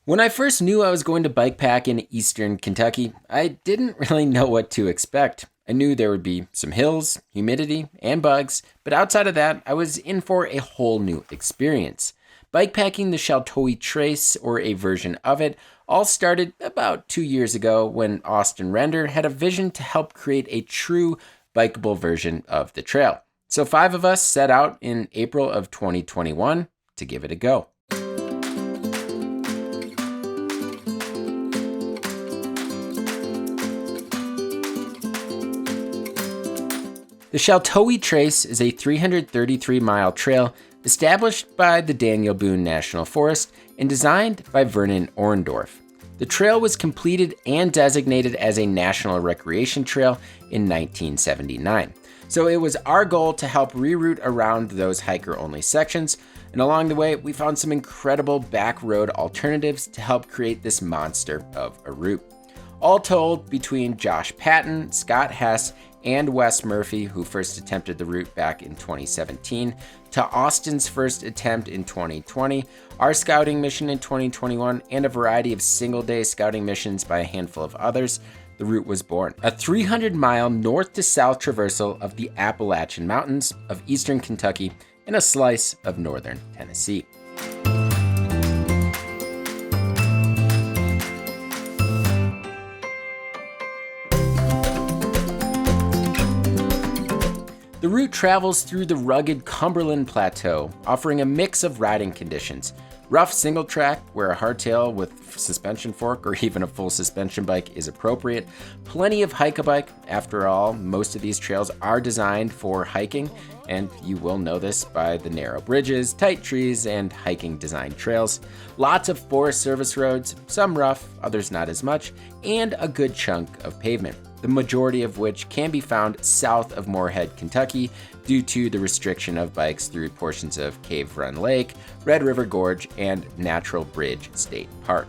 When I first knew I was going to bikepack in eastern Kentucky, I didn't really know what to expect. I knew there would be some hills, humidity, and bugs, but outside of that, I was in for a whole new experience. Bikepacking the Sheltowee Trace, or a version of it, all started about 2 years ago when Austin Render had a vision to help create a true bikeable version of the trail. So 5 of us set out in April of 2021 to give it a go. The Sheltowee Trace is a 333-mile trail established by the Daniel Boone National Forest and designed by Vernon Orendorff. The trail was completed and designated as a National Recreation Trail in 1979. So it was our goal to help reroute around those hiker-only sections, and along the way, we found some incredible back road alternatives to help create this monster of a route. All told, between Josh Patton, Scott Hess, and Wes Murphy, who first attempted the route back in 2017, to Austin's first attempt in 2020, our scouting mission in 2021, and a variety of single-day scouting missions by a handful of others, the route was born. A 300-mile north-to-south traversal of the Appalachian Mountains of eastern Kentucky and a slice of northern Tennessee. The route travels through the rugged Cumberland Plateau, offering a mix of riding conditions. Rough single track, where a hardtail with suspension fork or even a full suspension bike is appropriate. Plenty of hike-a-bike. After all, most of these trails are designed for hiking, and you will know this by the narrow bridges, tight trees, and hiking design trails. Lots of Forest Service roads, some rough, others not as much, and a good chunk of pavement, the majority of which can be found south of Moorhead, Kentucky, due to the restriction of bikes through portions of Cave Run Lake, Red River Gorge, and Natural Bridge State Park.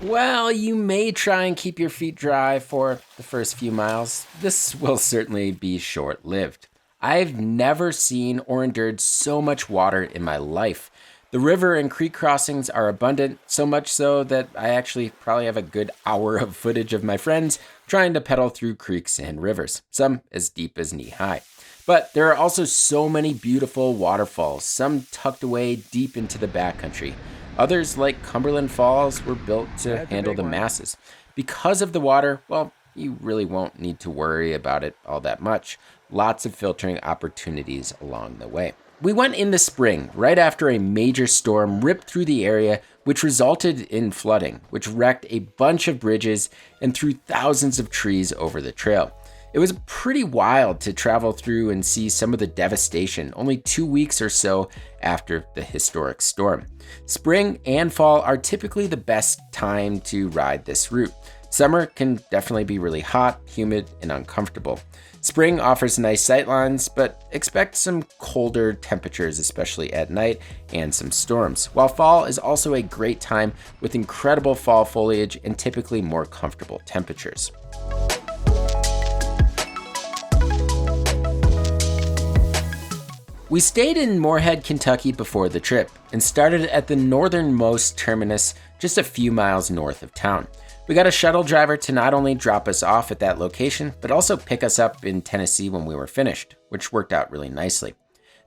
Well, you may try and keep your feet dry for the first few miles. This will certainly be short-lived. I've never seen or endured so much water in my life. The river and creek crossings are abundant, so much so that I actually probably have a good hour of footage of my friends trying to pedal through creeks and rivers, some as deep as knee-high. But there are also so many beautiful waterfalls, some tucked away deep into the backcountry. Others, like Cumberland Falls, were built to handle the masses. Because of the water, well, you really won't need to worry about it all that much. Lots of filtering opportunities along the way. We went in the spring, right after a major storm ripped through the area, which resulted in flooding, which wrecked a bunch of bridges and threw thousands of trees over the trail. It was pretty wild to travel through and see some of the devastation only 2 weeks or so after the historic storm. Spring and fall are typically the best time to ride this route. Summer can definitely be really hot, humid, and uncomfortable. Spring offers nice sightlines, but expect some colder temperatures, especially at night, and some storms. While fall is also a great time with incredible fall foliage and typically more comfortable temperatures. We stayed in Moorhead, Kentucky before the trip and started at the northernmost terminus just a few miles north of town. We got a shuttle driver to not only drop us off at that location, but also pick us up in Tennessee when we were finished, which worked out really nicely.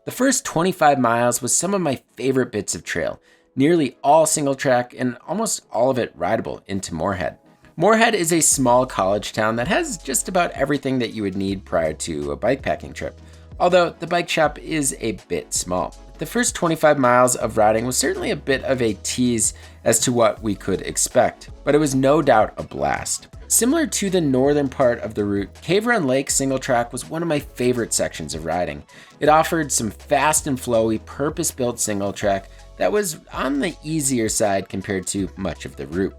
The first 25 miles was some of my favorite bits of trail, nearly all single track and almost all of it rideable into Moorhead. Moorhead is a small college town that has just about everything that you would need prior to a bikepacking trip, although the bike shop is a bit small. The first 25 miles of riding was certainly a bit of a tease as to what we could expect, but it was no doubt a blast. Similar to the northern part of the route, Cave Run Lake single track was one of my favorite sections of riding. It offered some fast and flowy, purpose-built single track that was on the easier side compared to much of the route.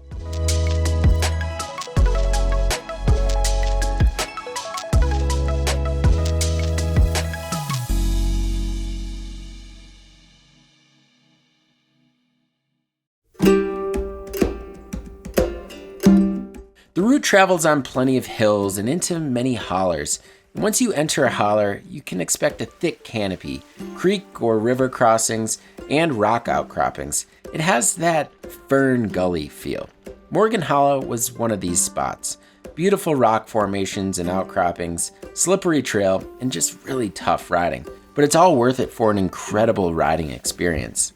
travels on plenty of hills and into many hollers. And once you enter a holler, you can expect a thick canopy, creek or river crossings, and rock outcroppings. It has that Fern Gully feel. Morgan Hollow was one of these spots. Beautiful rock formations and outcroppings, slippery trail, and just really tough riding. But it's all worth it for an incredible riding experience.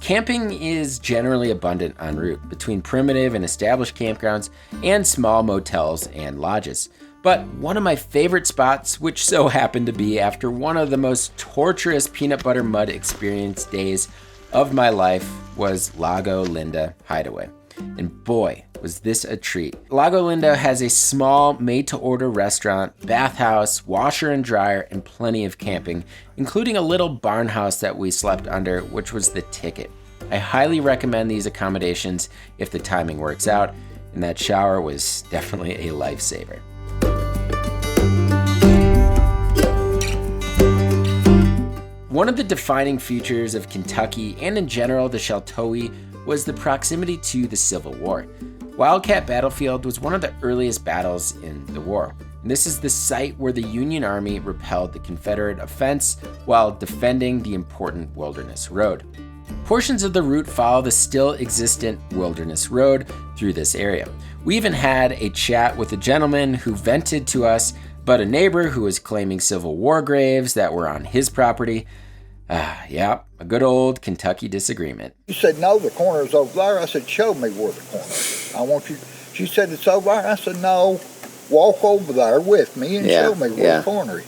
Camping is generally abundant en route between primitive and established campgrounds and small motels and lodges. But one of my favorite spots, which so happened to be after one of the most torturous peanut butter mud experience days of my life, was Lago Linda Hideaway. And boy, was this a treat. Lago Linda has a small made-to-order restaurant, bathhouse, washer and dryer, and plenty of camping, including a little barn house that we slept under, which was the ticket. I highly recommend these accommodations if the timing works out, and that shower was definitely a lifesaver. One of the defining features of Kentucky, and in general the Sheltowee, was the proximity to the Civil War. Wildcat Battlefield was one of the earliest battles in the war. And this is the site where the Union Army repelled the Confederate offense while defending the important Wilderness Road. Portions of the route follow the still existent Wilderness Road through this area. We even had a chat with a gentleman who vented to us about a neighbor who was claiming Civil War graves that were on his property. Yeah, a good old Kentucky disagreement. He said, no, the corner's over there. I said, show me where the corner is. I want you. She said, it's over there. I said, no, walk over there with me and show me where the corner is.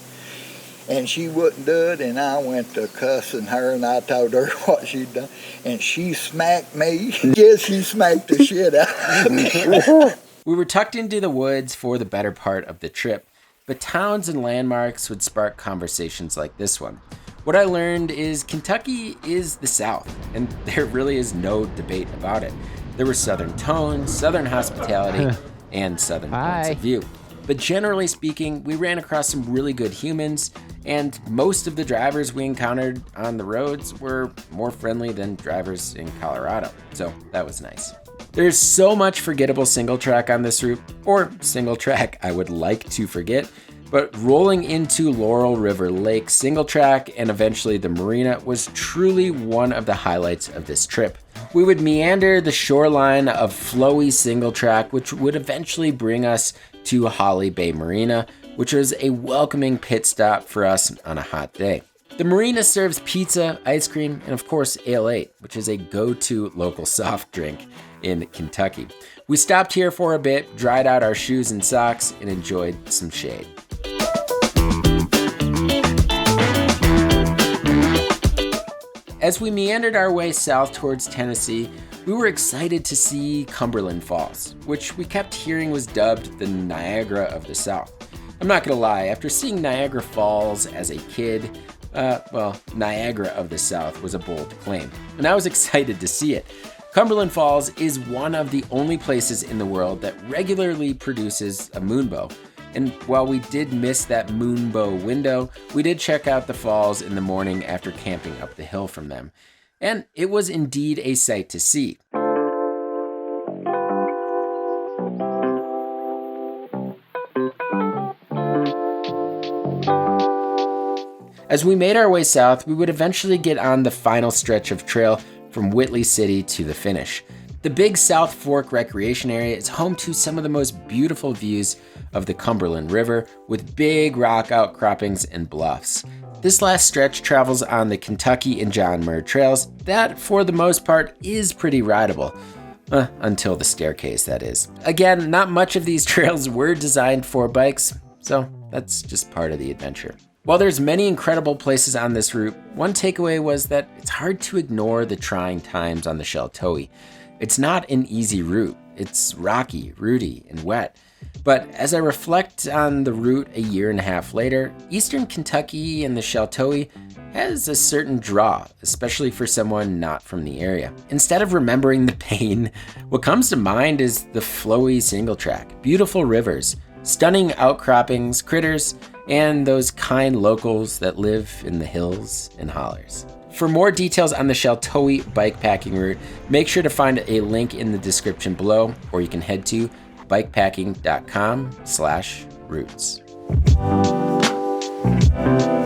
And she wouldn't do it, and I went to cussing her, and I told her what she'd done. And she smacked me. Yes, she smacked the shit out of me. We were tucked into the woods for the better part of the trip, but towns and landmarks would spark conversations like this one. What I learned is Kentucky is the South, and there really is no debate about it. There were Southern tones, Southern hospitality, and Southern points of view. But generally speaking, we ran across some really good humans, and most of the drivers we encountered on the roads were more friendly than drivers in Colorado, so that was nice. There's so much forgettable single track on this route, or single track I would like to forget, but rolling into Laurel River Lake single track and eventually the marina was truly one of the highlights of this trip. We would meander the shoreline of flowy single track, which would eventually bring us to Holly Bay Marina, which was a welcoming pit stop for us on a hot day. The marina serves pizza, ice cream, and of course Ale 8, which is a go-to local soft drink in Kentucky. We stopped here for a bit, dried out our shoes and socks, and enjoyed some shade. As we meandered our way south towards Tennessee, we were excited to see Cumberland Falls, which we kept hearing was dubbed the Niagara of the South. I'm not gonna lie, after seeing Niagara Falls as a kid, Niagara of the South was a bold claim, and I was excited to see it. Cumberland Falls is one of the only places in the world that regularly produces a moonbow. And while we did miss that moonbow window, we did check out the falls in the morning after camping up the hill from them. And it was indeed a sight to see. As we made our way south, we would eventually get on the final stretch of trail from Whitley City to the finish. The Big South Fork Recreation Area is home to some of the most beautiful views of the Cumberland River with big rock outcroppings and bluffs. This last stretch travels on the Kentucky and John Muir trails that, for the most part, is pretty rideable. Until the staircase, that is. Again, not much of these trails were designed for bikes, so that's just part of the adventure. While there's many incredible places on this route, one takeaway was that it's hard to ignore the trying times on the Sheltowee. It's not an easy route. It's rocky, rooty, and wet. But as I reflect on the route a year and a half later, Eastern Kentucky and the Sheltowee has a certain draw, especially for someone not from the area. Instead of remembering the pain, what comes to mind is the flowy single track, beautiful rivers, stunning outcroppings, critters, and those kind locals that live in the hills and hollers. For more details on the Sheltowee Bikepacking Route, make sure to find a link in the description below, or you can head to BIKEPACKING.com/routes.